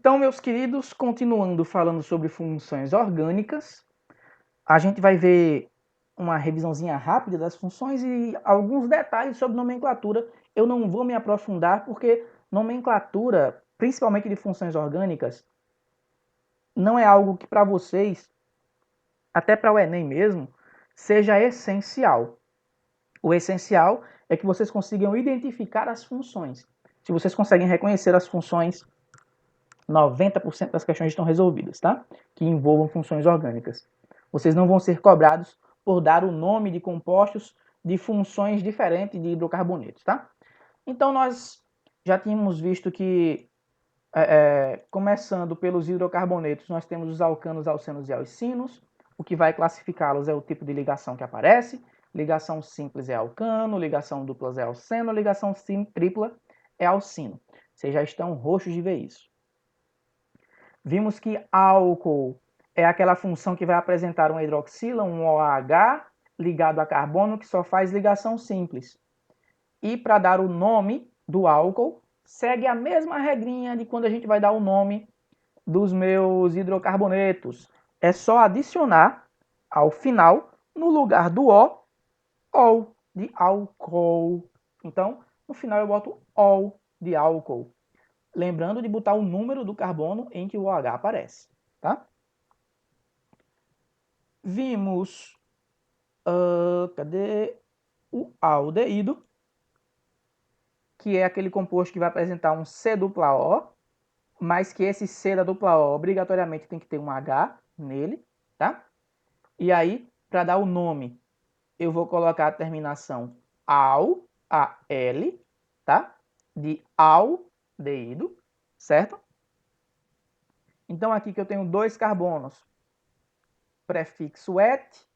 Então, meus queridos, continuando falando sobre funções orgânicas, a gente vai ver uma revisãozinha rápida das funções e alguns detalhes sobre nomenclatura. Eu não vou me aprofundar porque nomenclatura, principalmente de funções orgânicas, não é algo que para vocês, até para o Enem mesmo, seja essencial. O essencial é que vocês consigam identificar as funções. Se vocês conseguem reconhecer as funções, 90% das questões estão resolvidas, tá? Que envolvam funções orgânicas. Vocês não vão ser cobrados por dar o nome de compostos de funções diferentes de hidrocarbonetos, tá? Então nós já tínhamos visto que, começando pelos hidrocarbonetos, nós temos os alcanos, alcenos e alcinos. O que vai classificá-los é o tipo de ligação que aparece. Ligação simples é alcano, ligação dupla é alceno, ligação tripla é alcino. Vocês já estão roxos de ver isso. Vimos que álcool é aquela função que vai apresentar uma hidroxila, um OH, ligado a carbono, que só faz ligação simples. E para dar o nome do álcool, segue a mesma regrinha de quando a gente vai dar o nome dos meus hidrocarbonetos. É só adicionar ao final, no lugar do O, ol, de álcool. Então, no final eu boto ol, de álcool. Lembrando de botar o número do carbono em que o OH aparece, tá? Vimos, cadê? O aldeído, que é aquele composto que vai apresentar um C dupla O, mas que esse C da dupla O obrigatoriamente tem que ter um H nele, tá? E aí, para dar o nome, eu vou colocar a terminação al, AL, tá? De aldeído, certo? Então aqui que eu tenho dois carbonos, prefixo et,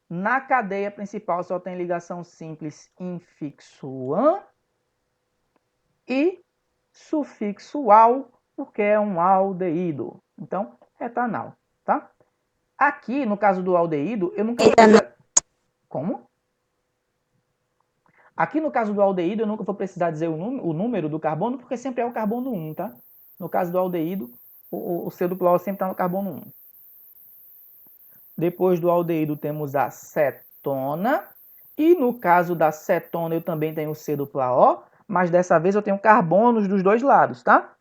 na cadeia principal só tem ligação simples infixo an e sufixo al, porque é um aldeído. Então, etanal, tá? Aqui, no caso do aldeído, eu nunca vou precisar... Como? Aqui no caso do aldeído, eu nunca vou precisar dizer o número do carbono, porque sempre é o carbono 1, tá? No caso do aldeído, o C duplo O sempre está no carbono 1. Depois do aldeído temos a cetona. E no caso da cetona eu também tenho o C dupla O, mas dessa vez eu tenho carbonos dos dois lados, tá?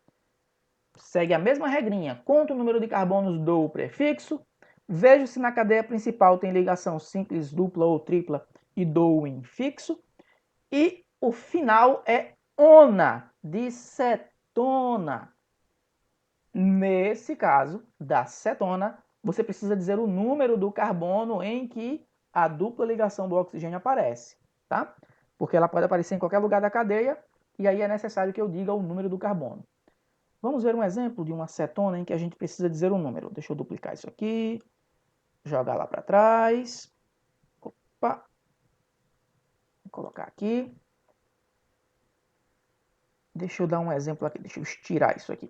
Segue a mesma regrinha. Conto o número de carbonos do prefixo, vejo se na cadeia principal tem ligação simples, dupla ou tripla e dou o infixo. E o final é ona, de cetona. Nesse caso, da cetona, você precisa dizer o número do carbono em que a dupla ligação do oxigênio aparece, tá? Porque ela pode aparecer em qualquer lugar da cadeia, e aí é necessário que eu diga o número do carbono. Vamos ver um exemplo de uma cetona em que a gente precisa dizer o número. Deixa eu duplicar isso aqui, jogar lá para trás. Opa! Vou colocar aqui. Deixa eu dar um exemplo aqui, deixa eu estirar isso aqui.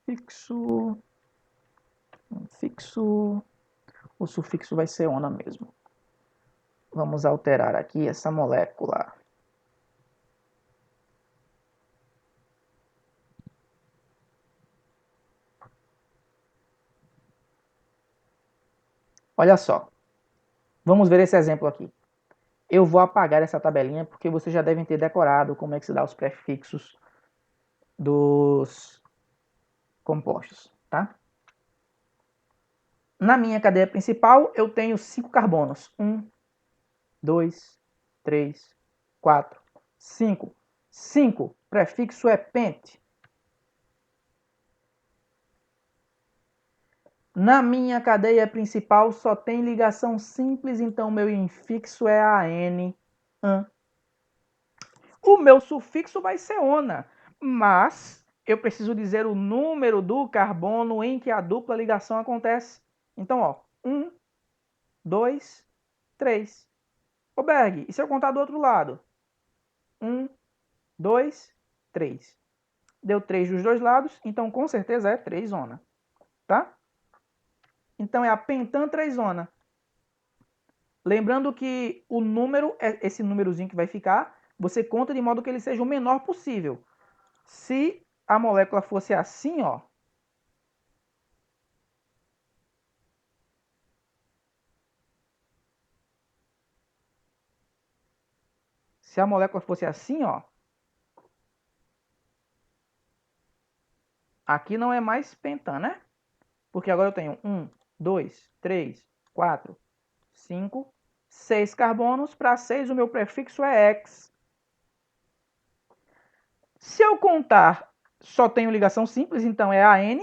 Prefixo, infixo, o sufixo vai ser ona mesmo. Vamos alterar aqui essa molécula. Olha só, vamos ver esse exemplo aqui. Eu vou apagar essa tabelinha porque vocês já devem ter decorado como é que se dá os prefixos dos compostos, tá? Na minha cadeia principal, eu tenho 5 carbonos. 1, 2, 3, 4, 5. 5, prefixo é pente. Na minha cadeia principal só tem ligação simples, então meu infixo é AN. O meu sufixo vai ser ona, mas eu preciso dizer o número do carbono em que a dupla ligação acontece. Então, ó, 1, 2, 3. Ô Berg, e se eu contar do outro lado? 1, 2, 3. Deu 3 dos dois lados, então com certeza é 3 zona, tá? Então é a pentan 3 zona. Lembrando que o número, esse númerozinho que vai ficar, você conta de modo que ele seja o menor possível. Se a molécula fosse assim, ó, se a molécula fosse assim, ó, aqui não é mais pentan, né? Porque agora eu tenho 1, 2, 3, 4, 5, 6 carbonos. Para 6 o meu prefixo é X. Se eu contar, só tenho ligação simples, então é AN.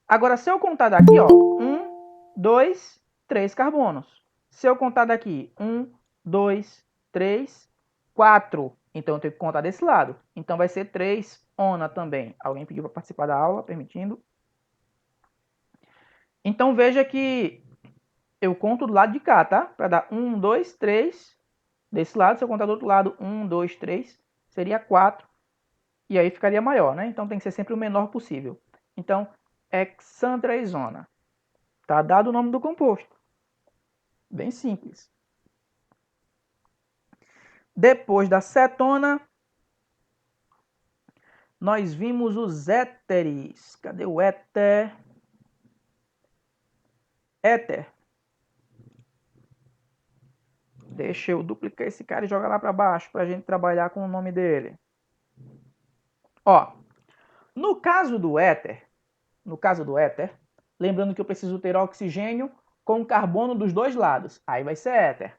Agora, se eu contar daqui, ó, 1, 2, 3 carbonos. Se eu contar daqui, 1, 2, 3, 4. Então, eu tenho que contar desse lado. Então, vai ser 3 ONA também. Alguém pediu para participar da aula, permitindo. Então, veja que eu conto do lado de cá, tá? Para dar 1, 2, 3. Desse lado, se eu contar do outro lado, 1, 2, 3, seria 4. E aí ficaria maior, né? Então, tem que ser sempre o menor possível. Então, hexandraizona. Tá dado o nome do composto. Bem simples. Depois da cetona, nós vimos os éteres. Cadê o éter? Éter. Deixa eu duplicar esse cara e jogar lá para baixo para a gente trabalhar com o nome dele. Ó, no caso do éter, lembrando que eu preciso ter oxigênio com carbono dos dois lados. Aí vai ser éter.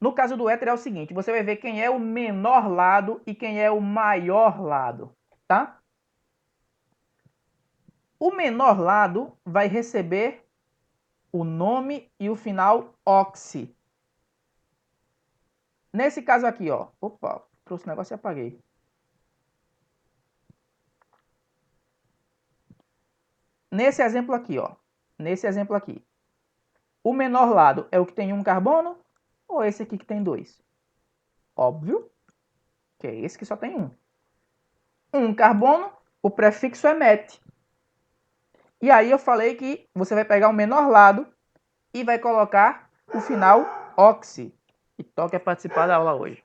No caso do éter é o seguinte, você vai ver quem é o menor lado e quem é o maior lado, tá? O menor lado vai receber o nome e o final oxi. Nesse caso aqui, ó. Opa, trouxe o negócio e apaguei. Nesse exemplo aqui, ó. Nesse exemplo aqui. O menor lado é o que tem um carbono ou esse aqui que tem dois? Óbvio que é esse que só tem um. Um carbono, o prefixo é met. E aí eu falei que você vai pegar o menor lado e vai colocar o final oxi. E toque a participar da aula hoje.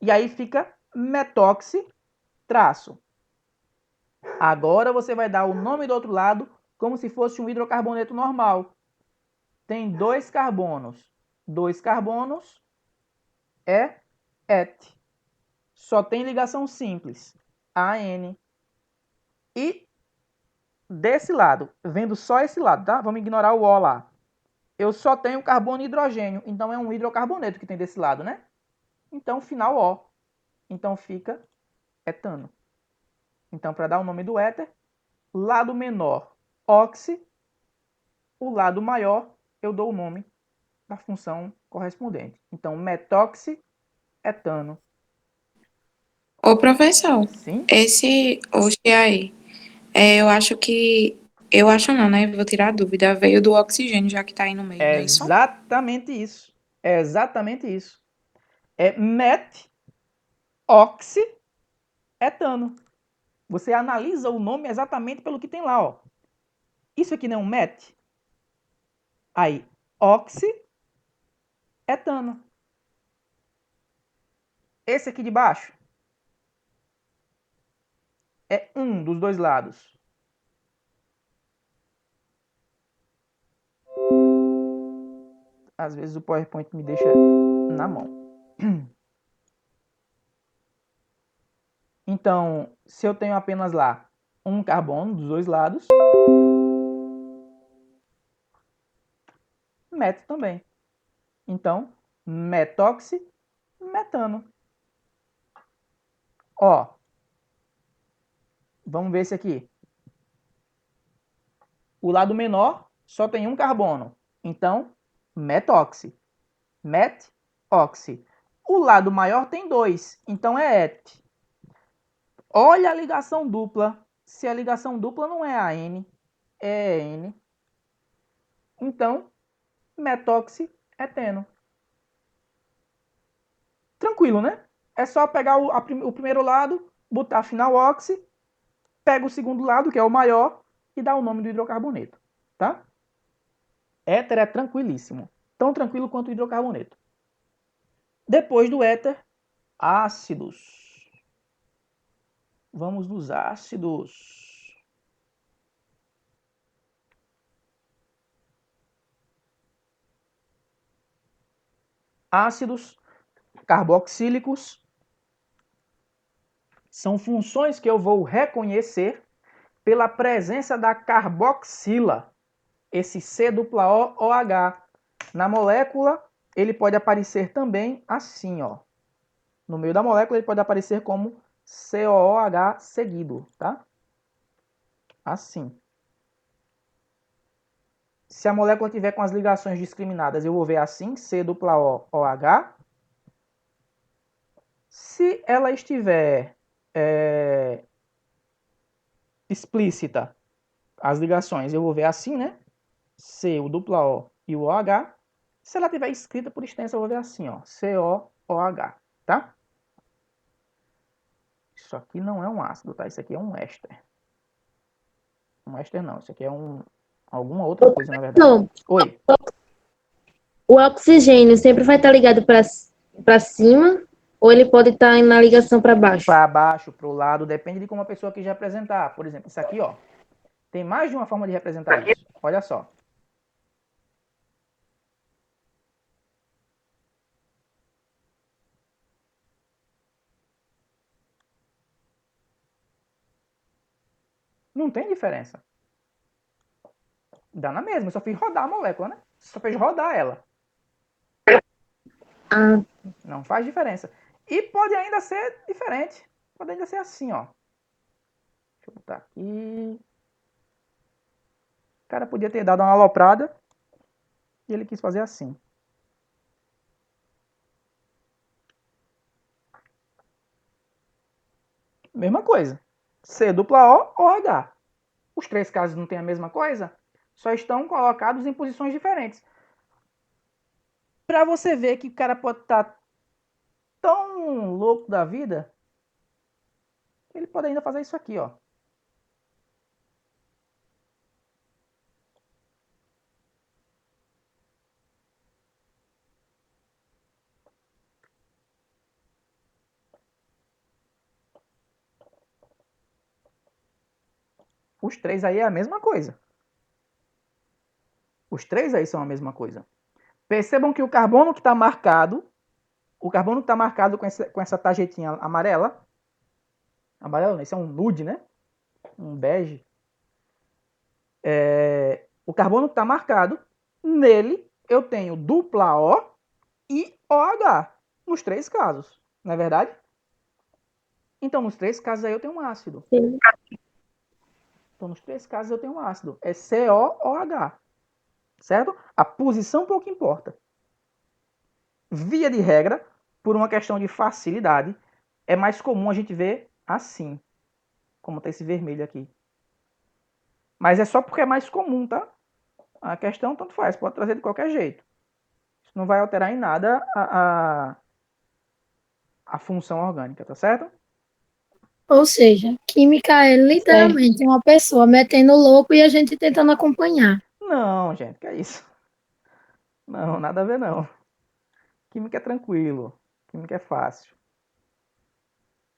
E aí fica metoxi traço. Agora você vai dar o nome do outro lado como se fosse um hidrocarboneto normal. Tem dois carbonos. Dois carbonos é et. Só tem ligação simples. AN. E desse lado, vendo só esse lado, tá? Vamos ignorar o O lá. Eu só tenho carbono e hidrogênio. Então é um hidrocarboneto que tem desse lado, né? Então final O. Então fica etano. Então, para dar o nome do éter, lado menor, oxi. O lado maior, eu dou o nome da função correspondente. Então, metoxietano. Ô, professor, Sim? esse oxe aí, eu acho que. Eu acho não, né? Vou tirar a dúvida. Veio do oxigênio, já que tá aí no meio, É não é isso? exatamente isso. É exatamente isso. É metoxietano. Você analisa o nome exatamente pelo que tem lá, ó. Isso aqui não é um met? Aí, oxietano. Esse aqui de baixo é um dos dois lados. Às vezes o PowerPoint me deixa na mão. Então, se eu tenho apenas lá um carbono dos dois lados, meto também. Então, metoximetano. Ó, vamos ver esse aqui. O lado menor só tem um carbono. Então, metoxi. Metoxi. O lado maior tem dois. Então, é et. Olha a ligação dupla. Se a ligação dupla não é AN, é EN. Então, metoxieteno. Tranquilo, né? É só pegar o primeiro lado, botar final oxi, pega o segundo lado, que é o maior, e dá o nome do hidrocarboneto, tá? Éter é tranquilíssimo. Tão tranquilo quanto o hidrocarboneto. Depois do éter, ácidos. Vamos nos ácidos. Ácidos carboxílicos são funções que eu vou reconhecer pela presença da carboxila, esse C-OH. Na molécula, ele pode aparecer também assim, ó. No meio da molécula, ele pode aparecer como COOH seguido, tá? Assim. Se a molécula tiver com as ligações discriminadas, eu vou ver assim, C-OOH. Se ela estiver explícita, as ligações, eu vou ver assim, né? C, o O e o OH. Se ela tiver escrita por extenso, eu vou ver assim, ó, COOH, tá? Isso aqui não é um ácido, tá? Isso aqui é um éster. Um éster não, isso aqui é alguma outra coisa, na verdade. Não. Oi. O oxigênio sempre vai estar ligado para cima ou ele pode estar na ligação para baixo? Para baixo, para o lado, depende de como a pessoa quis representar. Por exemplo, isso aqui, ó. Tem mais de uma forma de representar isso. Olha só. Não tem diferença. Dá na mesma, eu só fiz rodar a molécula, né? Só fez rodar ela. Ah. Não faz diferença. E pode ainda ser diferente. Pode ainda ser assim, ó. Deixa eu botar aqui. O cara podia ter dado uma aloprada e ele quis fazer assim. Mesma coisa. C-OOH. Os três casos não têm a mesma coisa, só estão colocados em posições diferentes. Para você ver que o cara pode estar tão louco da vida, ele pode ainda fazer isso aqui, ó. Os três aí é a mesma coisa. Os três aí são a mesma coisa. Percebam que o carbono que está marcado com essa tarjetinha amarela, amarelo, esse é um nude, né? Um bege. O carbono que está marcado, nele eu tenho dupla O e OH, nos três casos, não é verdade? Então, nos três casos aí eu tenho um ácido. Sim. Então, nos três casos eu tenho um ácido. É COOH. Certo? A posição pouco importa. Via de regra, por uma questão de facilidade, é mais comum a gente ver assim. Como está esse vermelho aqui. Mas é só porque é mais comum, tá? A questão tanto faz, pode trazer de qualquer jeito. Isso não vai alterar em nada a função orgânica, tá certo? Ou seja, química é literalmente uma pessoa metendo louco e a gente tentando acompanhar. Não, gente, que é isso? Não, nada a ver não. Química é tranquilo. Química é fácil.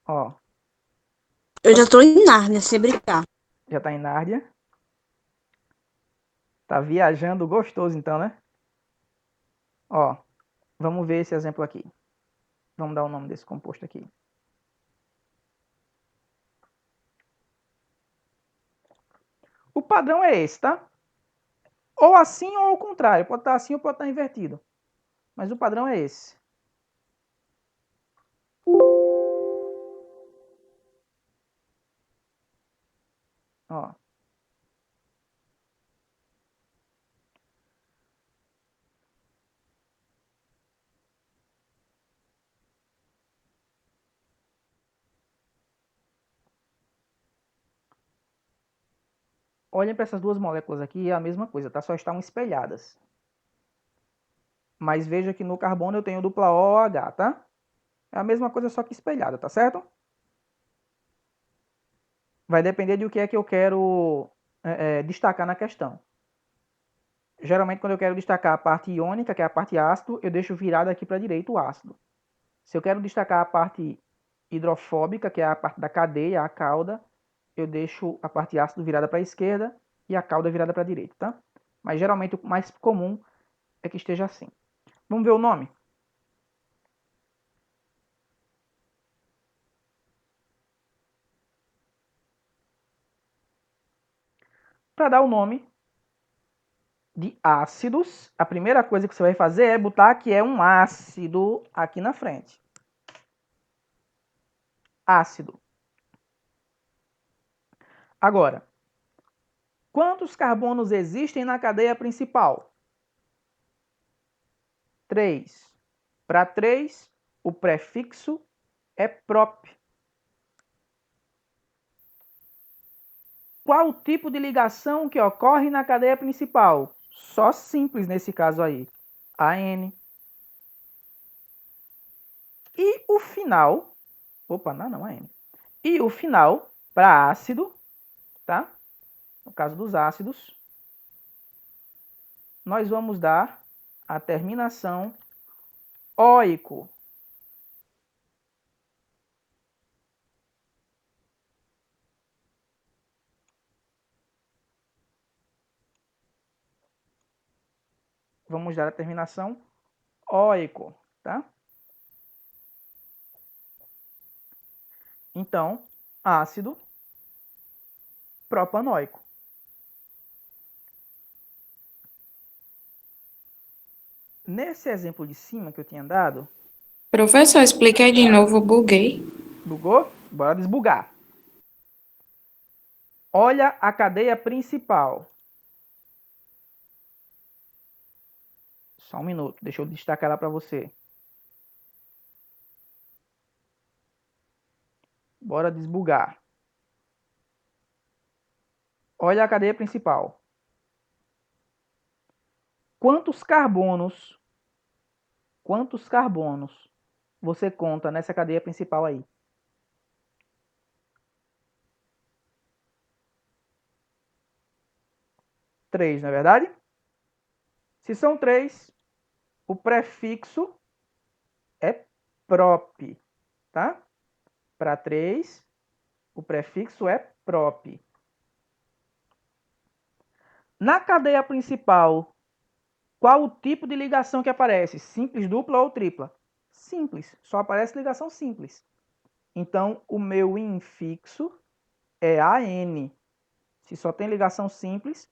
Ó, Eu já tô em Nárnia, sem brincar. já tá em Nárnia. Tá viajando gostoso então, né? Ó, vamos ver esse exemplo aqui. Vamos dar o nome desse composto aqui. O padrão é esse, tá? Ou assim ou ao contrário. Pode estar assim ou pode estar invertido. Mas o padrão é esse. Ó. Olhem para essas duas moléculas aqui, é a mesma coisa, tá? Só estão espelhadas. Mas veja que no carbono eu tenho dupla OH, tá? É a mesma coisa, só que espelhada, tá certo? Vai depender de o que é que eu quero destacar na questão. Geralmente, quando eu quero destacar a parte iônica, que é a parte ácido, eu deixo virado aqui para a direita o ácido. Se eu quero destacar a parte hidrofóbica, que é a parte da cadeia, a cauda, eu deixo a parte ácido virada para a esquerda e a cauda virada para a direita, tá? Mas geralmente o mais comum é que esteja assim. Vamos ver o nome? Para dar o nome de ácidos, a primeira coisa que você vai fazer é botar que é um ácido aqui na frente. Ácido. Agora, quantos carbonos existem na cadeia principal? 3. Para 3, o prefixo é prop. Qual o tipo de ligação que ocorre na cadeia principal? Só simples nesse caso aí. AN. E o final... Opa, não, AN. E o final, para ácido, tá? No caso dos ácidos, nós vamos dar a terminação óico. Vamos dar a terminação óico, tá? Então, ácido propanoico. Nesse exemplo de cima que eu tinha dado, Professor, explica aí de novo, eu buguei. bugou? Bora desbugar. Olha a cadeia principal. Só um minuto, deixa eu destacar ela para você. Bora desbugar. Olha a cadeia principal. Quantos carbonos você conta nessa cadeia principal aí? 3, não é verdade? Se são 3, o prefixo é prop, tá? Para 3, o prefixo é prop. Na cadeia principal, qual o tipo de ligação que aparece? Simples, dupla ou tripla? Simples, só aparece ligação simples. Então, o meu infixo é AN. Se só tem ligação simples,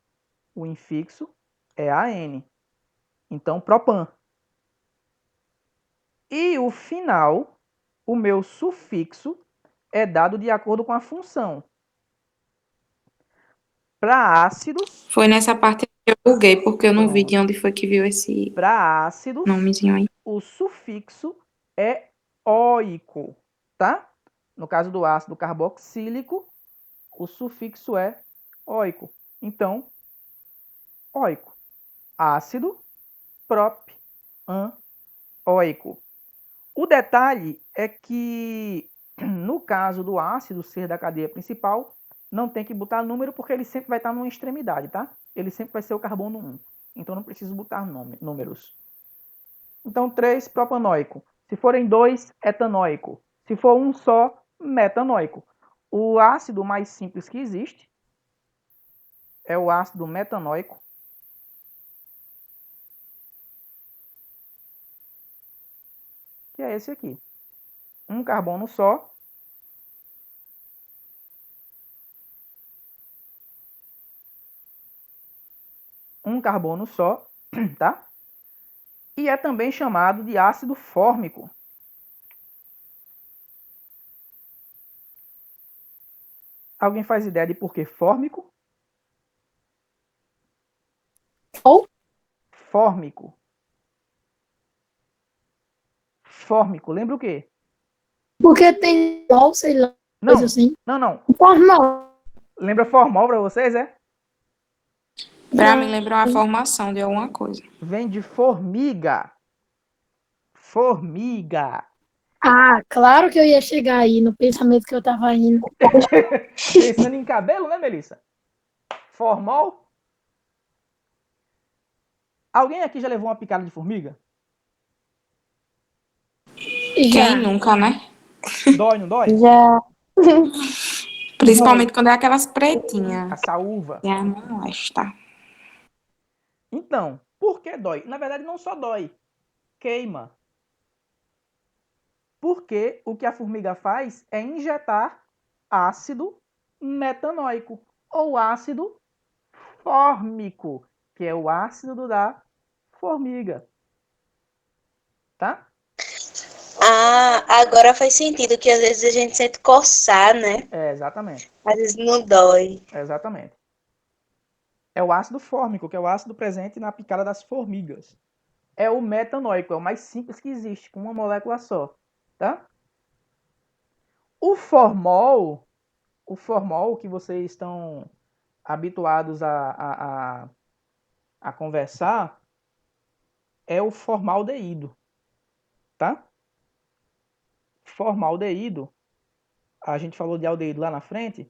o infixo é AN. Então, propan. E o final, o meu sufixo, é dado de acordo com a função. Para ácidos... Foi nessa parte que eu buguei, porque eu não vi Pronto. de onde foi que viu esse Para ácidos, nomezinho aí. o sufixo é óico, tá? No caso do ácido carboxílico, o sufixo é óico. Então, óico. Ácido, prop, an, óico. O detalhe é que, no caso do ácido ser da cadeia principal, não tem que botar número porque ele sempre vai estar numa extremidade, tá? Ele sempre vai ser o carbono 1. Então, não preciso botar números. Então, 3, propanoico. Se forem 2, etanóico. Se for um só, metanóico. O ácido mais simples que existe é o ácido metanóico. Que é esse aqui. Um carbono só. Um carbono só, tá? E é também chamado de ácido fórmico. Alguém faz ideia de por que fórmico? Ou Fórmico. Fórmico, lembra o quê? porque tem igual, sei lá, Não, coisa assim. não. Formal. Lembra formol para vocês, é? Pra mim lembrar uma formação de alguma coisa. Vem de formiga. Formiga. Ah, claro que eu ia chegar aí no pensamento que eu tava indo. Pensando em cabelo, né, Melissa? Formol? Alguém aqui já levou uma picada de formiga? Quem Já. nunca, né? Dói, não dói? Já. Principalmente quando é aquelas A pretinhas. saúva. E a molesta. Então, por que dói? Na verdade, não só dói, queima. Porque o que a formiga faz é injetar ácido metanóico ou ácido fórmico, que é o ácido da formiga. Tá? Ah, agora faz sentido que às vezes a gente sente coçar, né? Exatamente. Às vezes não dói. Exatamente. É o ácido fórmico, que é o ácido presente na picada das formigas. É o metanóico, é o mais simples que existe, com uma molécula só. Tá? O formol que vocês estão habituados a conversar, é o formaldeído, tá? Formaldeído, a gente falou de aldeído lá na frente.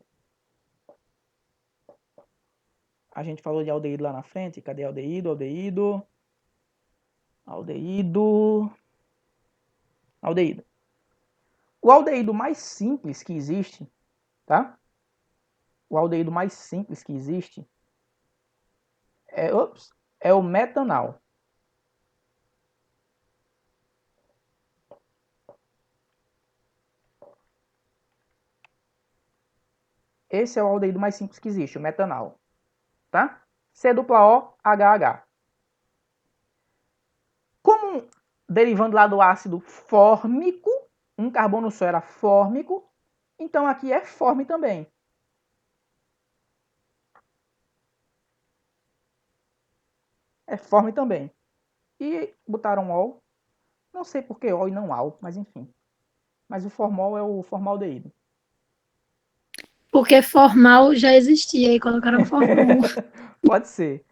Cadê aldeído? Aldeído. O aldeído mais simples que existe, tá? O aldeído mais simples que existe é o metanal. Esse é o aldeído mais simples que existe, o metanal, tá? C-O-H-H. Como derivando lá do ácido fórmico, um carbono só era fórmico, então aqui é forme também. É forme também. E botaram ol. Não sei por que ol e não al, mas enfim. Mas o formol é o formaldeído. Porque formal já existia e colocaram formal. Pode ser.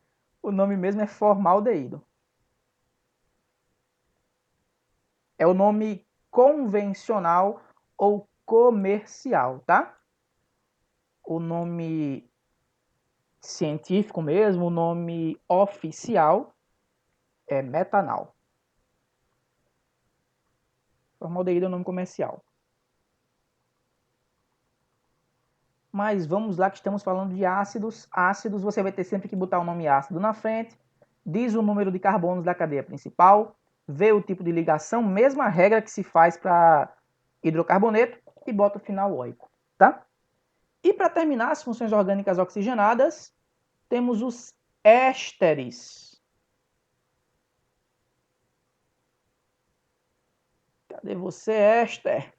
O nome mesmo é formaldeído. É o nome convencional ou comercial, tá? O nome científico mesmo, o nome oficial é metanal. Formaldeído é o nome comercial. Mas vamos lá que estamos falando de ácidos. Ácidos, você vai ter sempre que botar o nome ácido na frente, diz o número de carbonos da cadeia principal, vê o tipo de ligação, mesma regra que se faz para hidrocarboneto, e bota o final oico, tá? E para terminar as funções orgânicas oxigenadas, temos os ésteres. Cadê você, éster?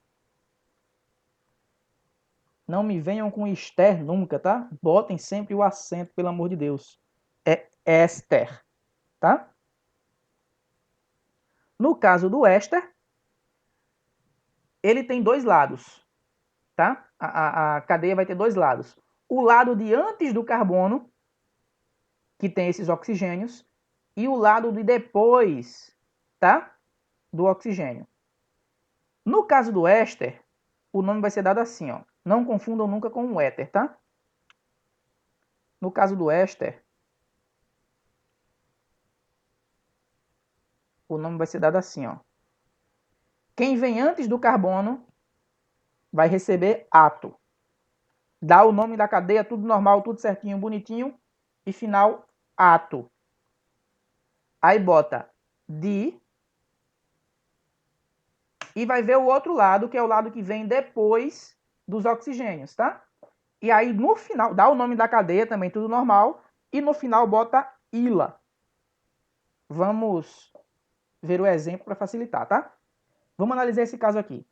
Não me venham com ester nunca, tá? Botem sempre o acento, pelo amor de Deus. É éster, tá? No caso do éster, ele tem dois lados, tá? A cadeia vai ter dois lados. O lado de antes do carbono, que tem esses oxigênios, e o lado de depois, tá? Do oxigênio. No caso do éster, o nome vai ser dado assim, ó. Não confundam nunca com o éter, tá? No caso do éster, o nome vai ser dado assim, ó. Quem vem antes do carbono vai receber ato. Dá o nome da cadeia, tudo normal, tudo certinho, bonitinho, e final, ato. Aí bota di e vai ver o outro lado, que é o lado que vem depois dos oxigênios, tá? E aí no final, dá o nome da cadeia também, tudo normal, e no final bota ila. Vamos ver o exemplo para facilitar, tá? Vamos analisar esse caso aqui.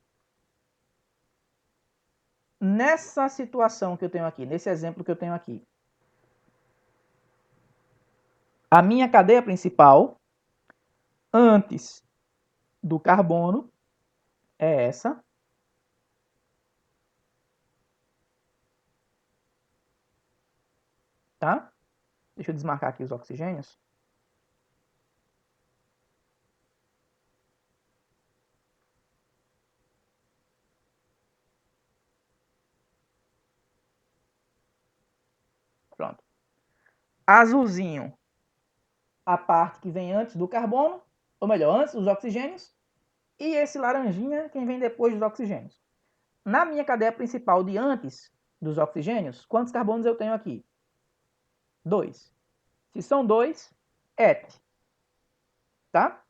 Nessa situação que eu tenho aqui, nesse exemplo que eu tenho aqui, a minha cadeia principal, antes do carbono, é essa. Tá? Deixa eu desmarcar aqui os oxigênios. Pronto. Azulzinho a parte que vem antes do carbono, ou melhor, antes dos oxigênios, e esse laranjinha, quem vem depois dos oxigênios. Na minha cadeia principal de antes dos oxigênios, quantos carbonos eu tenho aqui? 2. Se são 2, et. Tá?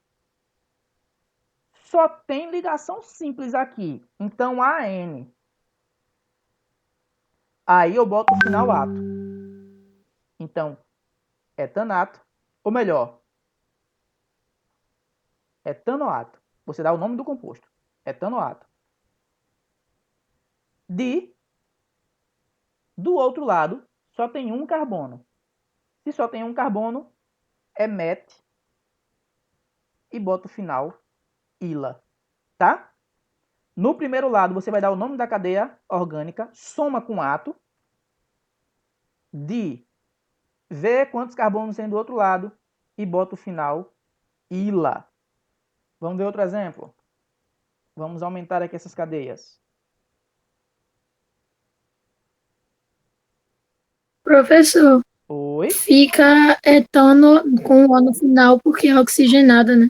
Só tem ligação simples aqui. Então, AN. Aí eu boto o final ato. Então, etanato, ou melhor, etanoato. Você dá o nome do composto. Etanoato. Do outro lado, só tem um carbono. Se só tem um carbono, é met e bota o final ila, tá? No primeiro lado, você vai dar o nome da cadeia orgânica, soma com ato, vê quantos carbonos tem do outro lado e bota o final ila. Vamos ver outro exemplo? Vamos aumentar aqui essas cadeias. Professor, Oi? fica etano com o O no final porque é oxigenada, né?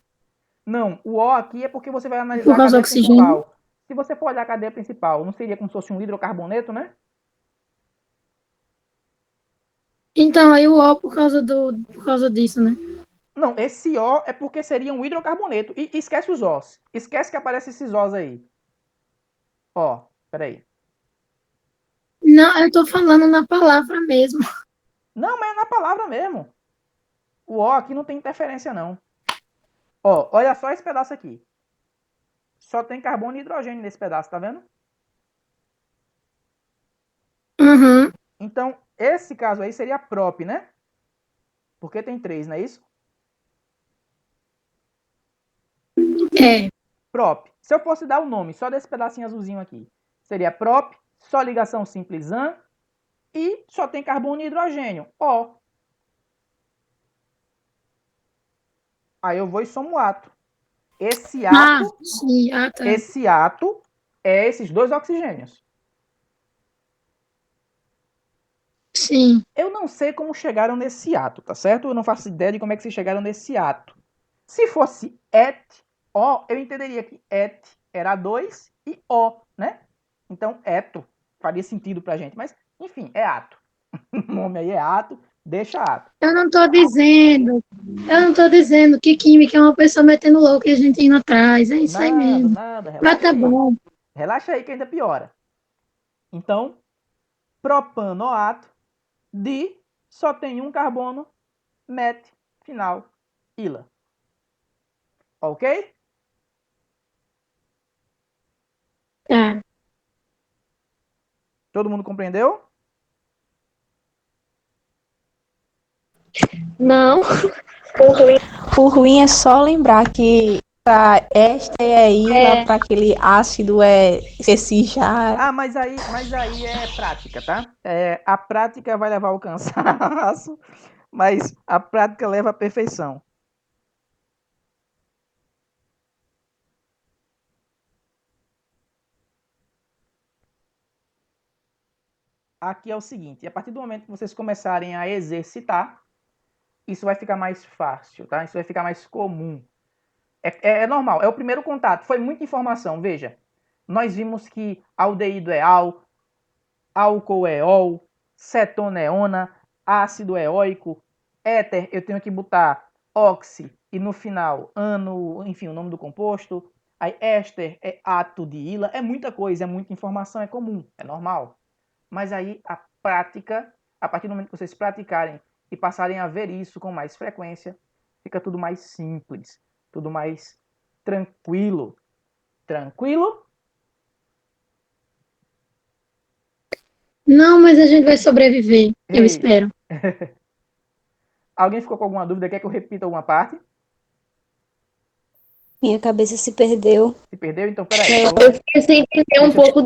Não, o O aqui é porque você vai analisar Por a causa do cadeia oxigênio. principal. Se você for olhar a cadeia principal, não seria como se fosse um hidrocarboneto, né? Então, aí o O por causa disso, né? Não, esse O é porque seria um hidrocarboneto. E esquece os Os. Esquece que aparecem esses Os aí. Ó, peraí. Não, eu tô falando na palavra mesmo. Não, mas é na palavra mesmo. O O aqui não tem interferência, não. Ó, olha só esse pedaço aqui. Só tem carbono e hidrogênio nesse pedaço, tá vendo? Uhum. Então, esse caso aí seria prop, né? Porque tem 3, não é isso? É. Prop. Se eu fosse dar o nome só desse pedacinho azulzinho aqui, seria prop, só ligação simples an, e só tem carbono e hidrogênio, O. Aí eu vou e somo o ato. Esse ato, Sim. Ah, tá. esse ato é esses 2 oxigênios. Sim. Eu não sei como chegaram nesse ato, tá certo? Eu não faço ideia de como é que vocês chegaram nesse ato. Se fosse et, O, eu entenderia que et era 2 e O, né? Então, eto faria sentido pra gente. Mas, enfim, é ato. O nome aí é ato, deixa ato. Eu não tô dizendo que química é uma pessoa metendo louco e a gente indo atrás. É isso aí mesmo. Nada, Mas relaxa tá aí. bom. Relaxa aí que ainda piora. Então, propanoato só tem um carbono, met, final, ila. Ok? Tá. Todo mundo compreendeu? Não. O ruim é só lembrar que para esta é ila, para aquele ácido é esse já. Ah, mas aí é prática, tá? A prática vai levar ao cansaço, mas a prática leva à perfeição. Aqui é o seguinte, a partir do momento que vocês começarem a exercitar, isso vai ficar mais fácil, tá? Isso vai ficar mais comum. É normal, é o primeiro contato. Foi muita informação, veja. Nós vimos que aldeído é al, álcool é ol, cetona é ona, ácido é oico, éter eu tenho que botar oxi e no final ano, enfim, o nome do composto. Aí éster é ato de ila, é muita coisa, é muita informação, é comum, é normal. Mas aí a prática, a partir do momento que vocês praticarem e passarem a ver isso com mais frequência, fica tudo mais simples, tudo mais tranquilo. Tranquilo? Não, mas a gente vai sobreviver. Eu Ei. espero. Alguém ficou com alguma dúvida? Quer que eu repita alguma parte? Minha cabeça se perdeu. Se perdeu? Então, peraí. Eu fiquei sem entender um pouco